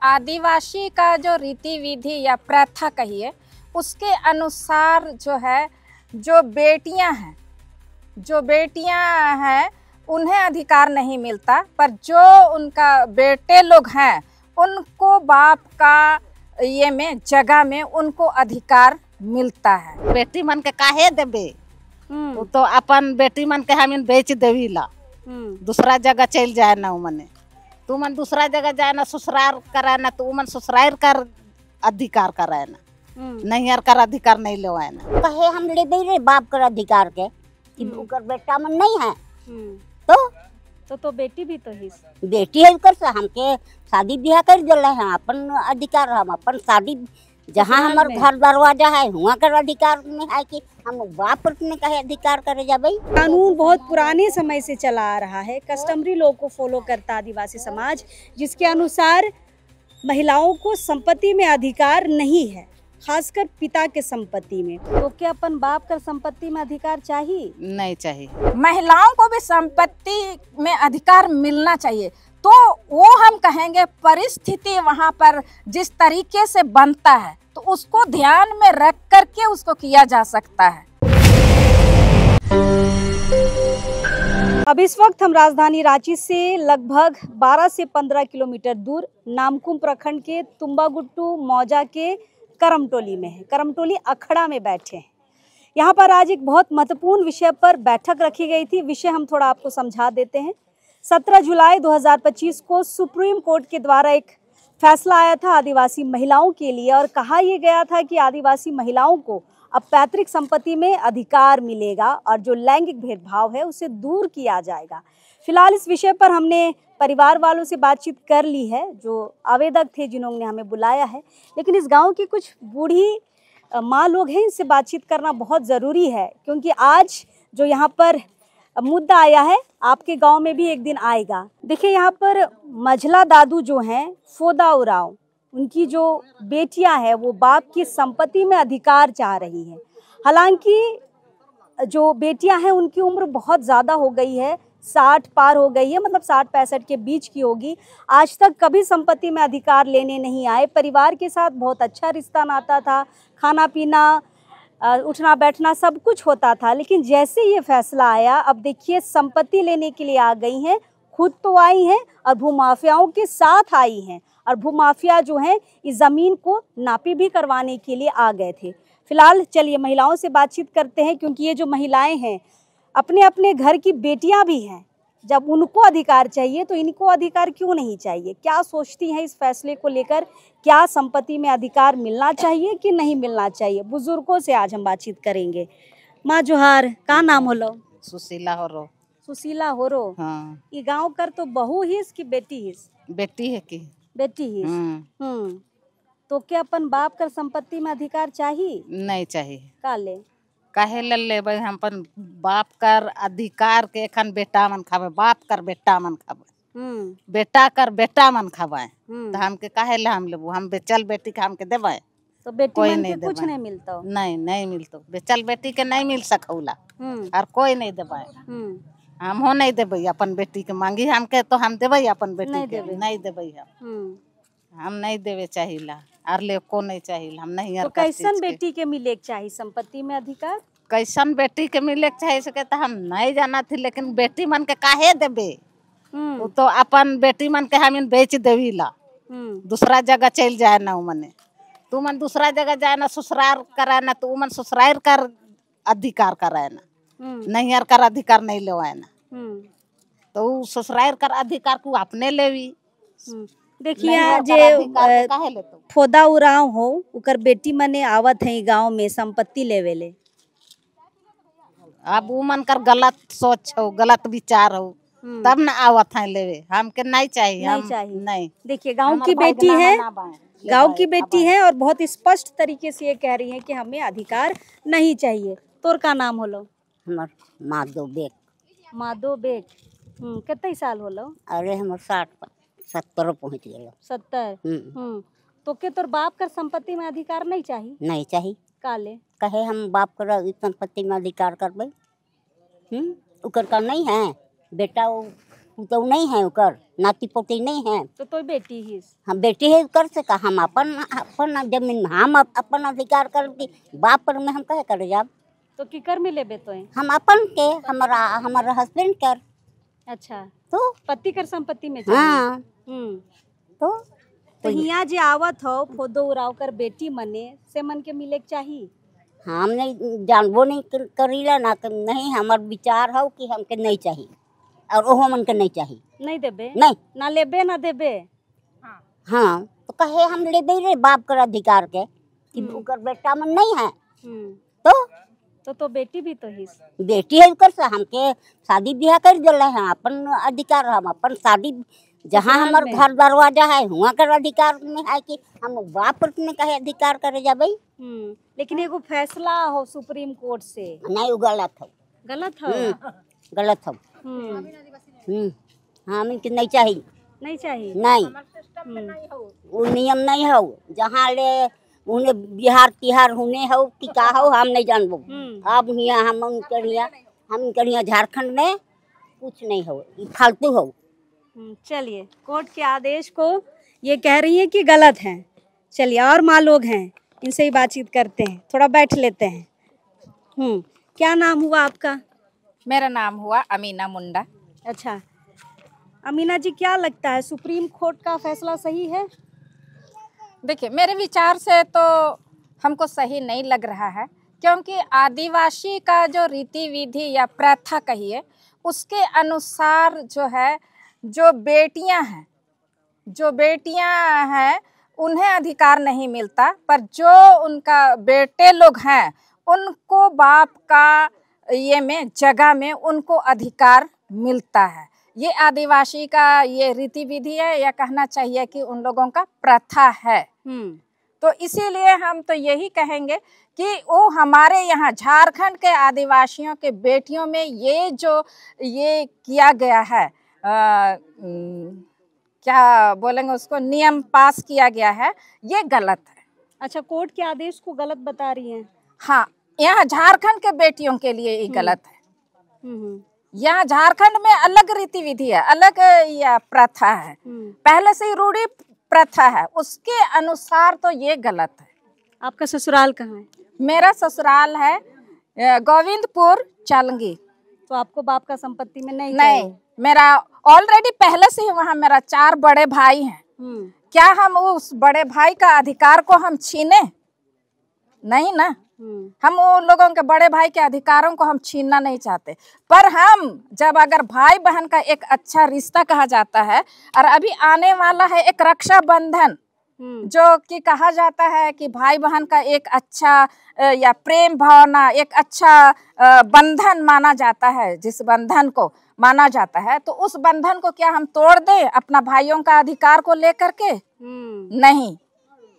आदिवासी का जो रीति विधि या प्रथा कहिए, उसके अनुसार जो है, जो बेटियां हैं उन्हें अधिकार नहीं मिलता, पर जो उनका बेटे लोग हैं उनको बाप का ये में जगह में उनको अधिकार मिलता है। बेटी मन के काहे देबे, तो अपन बेटी मन के हम बेच देवी ला, दूसरा जगह चल जाए ना मने, तू मन दूसरा जगह जाए ना ससुराल कराए ना, तो मन ससुराल कर अधिकार कराए ना, नैहर कर अधिकार नहीं लेवाए ना। कहे हम ले दे रे बाप कर अधिकार के कि उकर बेटा मन नहीं है, तो बेटी भी तो ही बेटी है कर से हमके शादी ब्याह कर दिला है, अपन अधिकार हम अपन शादी जहाँ हमार घर दरवाजा है वहाँ कर अधिकार में है कि हम बाप ने कहे अधिकार करे जा भाई। कानून बहुत पुराने समय से चला आ रहा है, कस्टमरी लॉ को फॉलो करता आदिवासी समाज, जिसके अनुसार महिलाओं को संपत्ति में अधिकार नहीं है, खासकर पिता के संपत्ति में। तो क्या अपन बाप कर संपत्ति में अधिकार चाहिए? नहीं चाहिए। महिलाओं को भी संपत्ति में अधिकार मिलना चाहिए, तो वो हम कहेंगे परिस्थिति वहाँ पर जिस तरीके से बनता है तो उसको ध्यान में रख करके उसको किया जा सकता है। अब इस वक्त हम राजधानी रांची से लगभग 12 से 15 किलोमीटर दूर नामकुम प्रखंड के तुम्बागुट्टू मौजा के करमटोली में है। करमटोली अखड़ा में बैठे हैं। यहाँ पर आज एक बहुत महत्वपूर्ण विषय पर बैठक रखी गई थी। विषय हम थोड़ा आपको समझा देते हैं। 17 जुलाई 2025 को सुप्रीम कोर्ट के द्वारा एक फैसला आया था आदिवासी महिलाओं के लिए, और कहा यह गया था कि आदिवासी महिलाओं को अब पैतृक संपत्ति में अधिकार मिलेगा और जो लैंगिक भेदभाव है उसे दूर किया जाएगा। फिलहाल इस विषय पर हमने परिवार वालों से बातचीत कर ली है, जो आवेदक थे जिन्होंने हमें बुलाया है, लेकिन इस गांव की कुछ बूढ़ी माँ लोग हैं, इनसे बातचीत करना बहुत ज़रूरी है, क्योंकि आज जो यहाँ पर मुद्दा आया है आपके गांव में भी एक दिन आएगा। देखिए यहाँ पर मझला दादू जो हैं, फोदा उराव, उनकी जो बेटियां हैं वो बाप की संपत्ति में अधिकार चाह रही हैं। हालांकि जो बेटियां हैं उनकी उम्र बहुत ज़्यादा हो गई है, 60 पार हो गई है, मतलब 60-65 के बीच की होगी। आज तक कभी संपत्ति में अधिकार लेने नहीं आए। परिवार के साथ बहुत अच्छा रिश्ता नाता था, खाना पीना, उठना बैठना सब कुछ होता था, लेकिन जैसे ये फैसला आया, अब देखिए संपत्ति लेने के लिए आ गई हैं, खुद तो आई हैं और भूमाफियाओं के साथ आई हैं, और भूमाफिया जो हैं इस ज़मीन को नापी भी करवाने के लिए आ गए थे। फिलहाल चलिए महिलाओं से बातचीत करते हैं, क्योंकि ये जो महिलाएं हैं अपने अपने घर की बेटियां भी हैं, जब उनको अधिकार चाहिए तो इनको अधिकार क्यों नहीं चाहिए? क्या सोचती हैं इस फैसले को लेकर? क्या संपत्ति में अधिकार मिलना चाहिए कि नहीं मिलना चाहिए? बुजुर्गों से आज हम बातचीत करेंगे। माँ जोहार, का नाम होलो? सुशीला होरो। सुशीला होरो। हाँ। ये गांव कर तो बहू हिस कि बेटी हिस? बेटी है कि बेटी हिस। तो क्या अपन बाप कर संपत्ति में अधिकार चाहिए? नहीं चाहिए। काले काहे ले भाई, हम अपन बाप कर अधिकार के एखन बेटा मन खावे, बाप कर बेटा मन खावे, बेटा कर बेटा मन खावे, तो हमके काहे ले हम लेबू? हम बेचल बेटी के हमके देवे, तो बेटी मन के कुछ नहीं मिलता? नहीं मिलता, बेचल बेटी के नहीं मिल सकौला, और कोई नहीं देवे। हम हो नहीं देवे अपन बेटी के, मांगी हमके तो हम देवे अपन बेटी के, नहीं देवे हम नहीं देवे चाहिए, और ले को नहीं चाहिए, हम नहीं। तो कैसन बेटी के मिले चाहिए संपत्ति में अधिकार? कैसन बेटी के मिले चाहिए सके तो हम नहीं जाना थी, लेकिन बेटी मन के काहे देबे? तो अपन बेटी मन के हम बेच देवी ला, दूसरा जगह चल जाए ना मने, तू मन दूसरा जगह जाए ना ससुराल कराए ना, तो मन ससुराल कर अधिकार कराए ना, नैहर कर अधिकार नहीं लेवाए ना, तो ससुराल कर अधिकार को अपने लेवी। देखिए जे फोदा उराव हो उकर बेटी मने आवत है गांव में संपत्ति लेवेले, अब वो मन कर गलत सोच हो, गलत विचार हो, तब न आवत है लेवे, हमके नहीं चाहिए। नहीं चाहिए। नहीं। देखिए गांव की बेटी है, गांव की बेटी है, और बहुत स्पष्ट तरीके से ये कह रही है कि हमें अधिकार नहीं चाहिए। तोर का नाम होलो? हमर माधो बेग। माधो बेग। कितने साल होलो? अरे हमर 60-70 पहुँच गए। 70। तो के तोर बाप कर संपत्ति में अधिकार नहीं चाहिए? नहीं चाहिए। काले कहे हम बाप कर संपत्ति में अधिकार करबे, उकर का नहीं है बेटा, वो तो नहीं है ओकर नाती पोती नहीं है तो बेटी ही हम बेटी है कर सका हम अपन अपन जमीन हम अपन अधिकार करती बाप पर में हम कहे कर जाब तो किकर में लेबे तो हम अपन के हमारा हस्बैंड कर अच्छा तो पति कर संपत्ति में हाँ तो यहाँ जे आवत हो फोदो उड़ाव कर बेटी मने से मन के मिले के चाहिए हम नहीं जानबो नहीं करीला ना नहीं हमार विचार हो कि हमके नहीं चाहिए और ओहो मन के नहीं चाहिए नहीं देबे नहीं ना लेबे ना देबे हाँ तो कहे हम लेबे रे बाप कर अधिकार के कि ओकर बेटा मन नहीं है तो बेटी भी तो ही बेटी है कर से हमके शादी ब्याह कर दिला है अपन अधिकार हम अपन शादी जहाँ हमार घर दरवाजा है हुआ कर अधिकार में है कि हम बाप ने कहे अधिकार करे जाबे लेकिन एगो फैसला हो सुप्रीम कोर्ट से नहीं वो गलत हो गलत हो हाँ हमके नहीं चाहिए नहीं वो नियम नहीं हो जहाँ ले उन्हें बिहार तिहार होने हो कि का हो हम नहीं जानबो अब यहाँ हम करिया झारखंड में कुछ नहीं हो फालतू हो चलिए कोर्ट के आदेश को ये कह रही है कि गलत है। चलिए और माँ लोग हैं इनसे ही बातचीत करते हैं थोड़ा बैठ लेते हैं। क्या नाम हुआ आपका? मेरा नाम हुआ अमीना मुंडा। अच्छा अमीना जी क्या लगता है सुप्रीम कोर्ट का फैसला सही है? देखिए मेरे विचार से तो हमको सही नहीं लग रहा है क्योंकि आदिवासी का जो रीति विधि या प्रथा कहिए उसके अनुसार जो है जो बेटियां हैं उन्हें अधिकार नहीं मिलता पर जो उनका बेटे लोग हैं उनको बाप का ये में जगह में उनको अधिकार मिलता है। ये आदिवासी का ये रीति विधि है या कहना चाहिए कि उन लोगों का प्रथा है। तो इसीलिए हम तो यही कहेंगे कि वो हमारे यहाँ झारखंड के आदिवासियों के बेटियों में ये जो ये किया गया है क्या बोलेंगे उसको नियम पास किया गया है ये गलत है। अच्छा कोर्ट के आदेश को गलत बता रही हैं? हाँ यहाँ झारखंड के बेटियों के लिए ये गलत है। यहाँ झारखंड में अलग रीति विधि है अलग या प्रथा है पहले से ही रूढ़ी प्रथा है उसके अनुसार तो ये गलत है। आपका ससुराल कहाँ है? मेरा ससुराल है गोविंदपुर चालंगी। तो आपको बाप का संपत्ति में नहीं मेरा ऑलरेडी पहले से ही वहाँ मेरा 4 बड़े भाई हैं। क्या हम उस बड़े भाई का अधिकार को हम छीने? नहीं ना। हम वो लोगों के बड़े भाई के अधिकारों को हम छीनना नहीं चाहते पर हम जब अगर भाई बहन का एक अच्छा रिश्ता कहा जाता है और अभी आने वाला है एक रक्षाबंधन जो कि कहा जाता है कि भाई बहन का एक अच्छा या प्रेम भावना एक अच्छा बंधन माना जाता है जिस बंधन को माना जाता है तो उस बंधन को क्या हम तोड़ दें अपना भाइयों का अधिकार को लेकर के? नहीं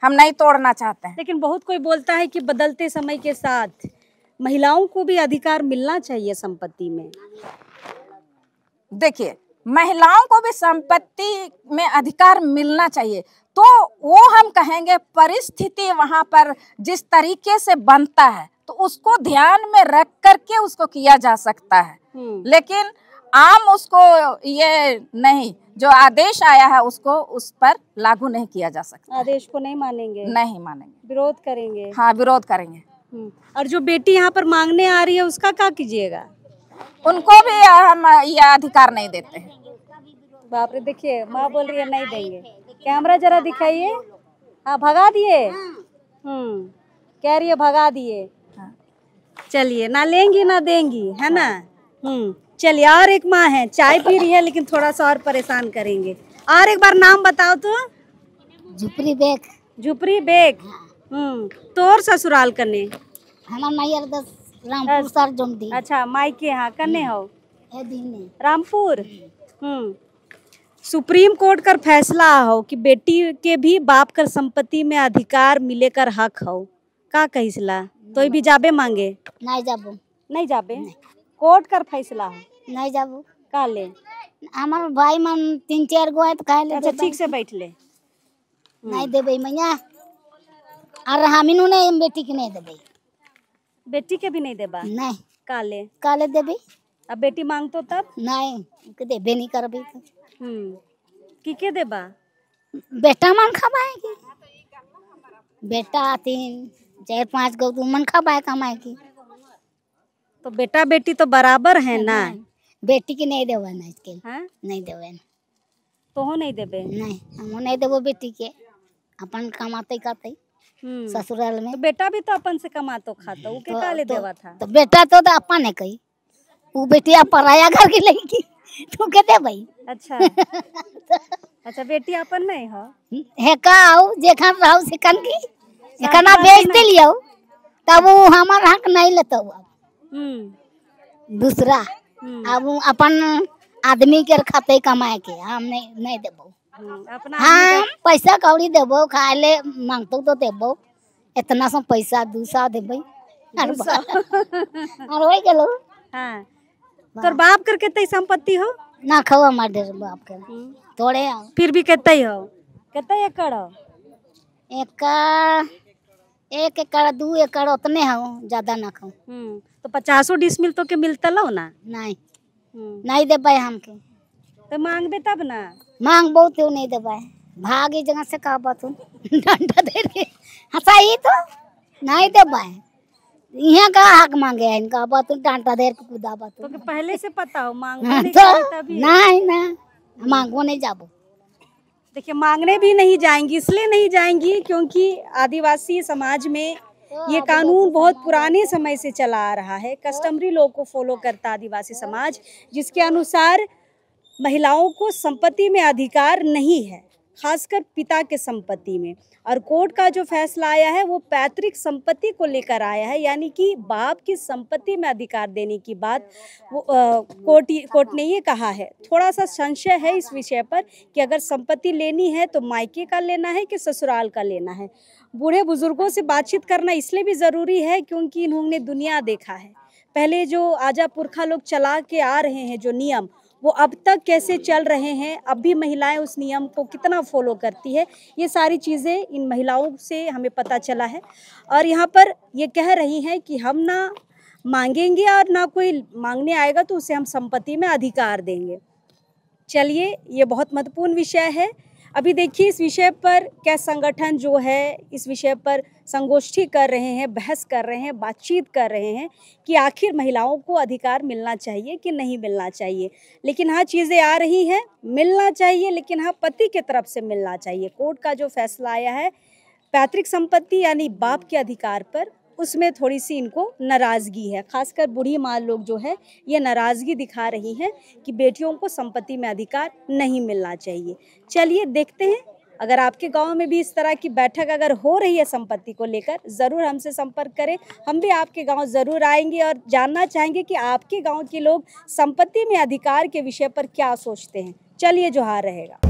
हम नहीं तोड़ना चाहते हैं। लेकिन बहुत कोई बोलता है कि बदलते समय के साथ महिलाओं को भी अधिकार मिलना चाहिए संपत्ति में। देखिए महिलाओं को भी संपत्ति में अधिकार मिलना चाहिए तो वो हम कहेंगे परिस्थिति वहां पर जिस तरीके से बनता है तो उसको ध्यान में रख करके उसको किया जा सकता है। लेकिन आम उसको ये नहीं जो आदेश आया है उसको उस पर लागू नहीं किया जा सकता। आदेश को नहीं मानेंगे? नहीं मानेंगे, विरोध करेंगे। हाँ विरोध करेंगे। और जो बेटी यहाँ पर मांगने आ रही है उसका क्या कीजिएगा? उनको भी हम यह अधिकार नहीं देते हैं। बाप रे देखिए माँ बोल रही है नहीं देंगे। कैमरा जरा दिखाइए। हाँ भगा दिए। कह रही है भगा दिए। चलिए ना लेंगी ना देंगी है ना। चलिए और एक माँ है चाय पी रही है लेकिन थोड़ा सा और परेशान करेंगे। और एक बार नाम बताओ तो। झुपरी बेग। झुपरी बेग। तोर ससुराल कने? हमार मैयर दस रामपुर सर जोमदी। अच्छा मायके यहाँ कने हो? रामपुर। सुप्रीम कोर्ट कर फैसला हो कि बेटी के भी बाप कर संपत्ति में अधिकार मिले कर हक हो का कहिसला तो भी जाबे मांगे? नहीं जाबो। नहीं जाबे? कोर्ट कर फैसला हो नहीं जाबो का ले? हमार भाई मन 3-4 गो है तो काहे ले? अच्छा ठीक से बैठ ले। नहीं देबे मैया और हमिनु ने बेटी के नहीं देबे। बेटी के भी नहीं देबा? नहीं काले काले देबे। अब बेटी मांग तो तब नहीं के देबे नहीं करबे तो की देबा? बेटा मन खबाए की बेटा 3-4-5 गो तू मन खबाए कमाए की तो बेटा बेटी तो बराबर है ना। बेटी के नहीं देवा ना इसके हाँ? नहीं देवे ना तो हो नहीं देबे? नहीं हम नहीं देबो बेटी के अपन कमाते खाते ससुराल में। तो बेटा भी तो अपन से कमातो खाता, वो के काले देवा था? तो बेटा तो अपन है कही वो बेटी आप पराया घर की लड़की तू के दे भाई। अच्छा अच्छा बेटी अपन नहीं हो है का आओ जेखन रहू सिकन की एखना बेच दिलियो तब वो हमार हक नहीं लेतो दूसरा अब वो अपन आदमी के खाते कमाए के हम नहीं देबो। अपना हाँ पैसा कौड़ी देबो खाए ले मांगतो तो देबो इतना सा पैसा 200 देबे और होई गेलो। हाँ तोर बाप करके तई संपत्ति हो ना खवा मार दे बाप के थोड़े फिर भी कितई हो? कितई एकड़ हो? एक एकड़ 2 एकड़ उतने हो ज्यादा ना खाओ। तो 50 डिसमिल तो के मिलता लो ना। नहीं नहीं दे पाए हमके तो मांगबे तब ना। मांग बहुत हो नहीं दे पाए भागी जगह से कहा बात डंडा दे रहे हंसाई तो नहीं दे पाए यहाँ का हक मांगे है इनका बात डांटा देर के कूदा बात तो पहले से पता हो मांगो हाँ, नहीं तो तभी। नहीं ना मांगो नहीं जाबो। देखिए मांगने भी नहीं जाएंगी, इसलिए नहीं जाएंगी क्योंकि आदिवासी समाज में ये कानून बहुत पुराने समय से चला आ रहा है। कस्टमरी लॉ को फॉलो करता आदिवासी समाज, जिसके अनुसार महिलाओं को संपत्ति में अधिकार नहीं है, खासकर पिता के संपत्ति में। और कोर्ट का जो फैसला आया है वो पैतृक संपत्ति को लेकर आया है, यानी कि बाप की संपत्ति में अधिकार देने की बात वो कोर्ट ने ये कहा है। थोड़ा सा संशय है इस विषय पर कि अगर संपत्ति लेनी है तो मायके का लेना है कि ससुराल का लेना है। बूढ़े बुजुर्गों से बातचीत करना इसलिए भी ज़रूरी है क्योंकि इन्होंने दुनिया देखा है। पहले जो आजा पुरखा लोग चला के आ रहे हैं जो नियम, वो अब तक कैसे चल रहे हैं, अब भी महिलाएं उस नियम को कितना फॉलो करती है, ये सारी चीज़ें इन महिलाओं से हमें पता चला है। और यहाँ पर ये कह रही हैं कि हम ना मांगेंगे और ना कोई मांगने आएगा तो उसे हम संपत्ति में अधिकार देंगे। चलिए ये बहुत महत्वपूर्ण विषय है। अभी देखिए इस विषय पर क्या संगठन जो है इस विषय पर संगोष्ठी कर रहे हैं, बहस कर रहे हैं, बातचीत कर रहे हैं कि आखिर महिलाओं को अधिकार मिलना चाहिए कि नहीं मिलना चाहिए। लेकिन हाँ चीज़ें आ रही हैं, मिलना चाहिए, लेकिन हाँ पति की तरफ से मिलना चाहिए। कोर्ट का जो फैसला आया है पैतृक संपत्ति यानी बाप के अधिकार पर, उसमें थोड़ी सी इनको नाराज़गी है। खासकर बूढ़ी माँ लोग जो है ये नाराज़गी दिखा रही हैं कि बेटियों को संपत्ति में अधिकार नहीं मिलना चाहिए। चलिए देखते हैं, अगर आपके गांव में भी इस तरह की बैठक अगर हो रही है संपत्ति को लेकर, ज़रूर हमसे संपर्क करें। हम भी आपके गांव ज़रूर आएंगे और जानना चाहेंगे कि आपके गांव के लोग संपत्ति में अधिकार के विषय पर क्या सोचते हैं। चलिए जोहार रहेगा।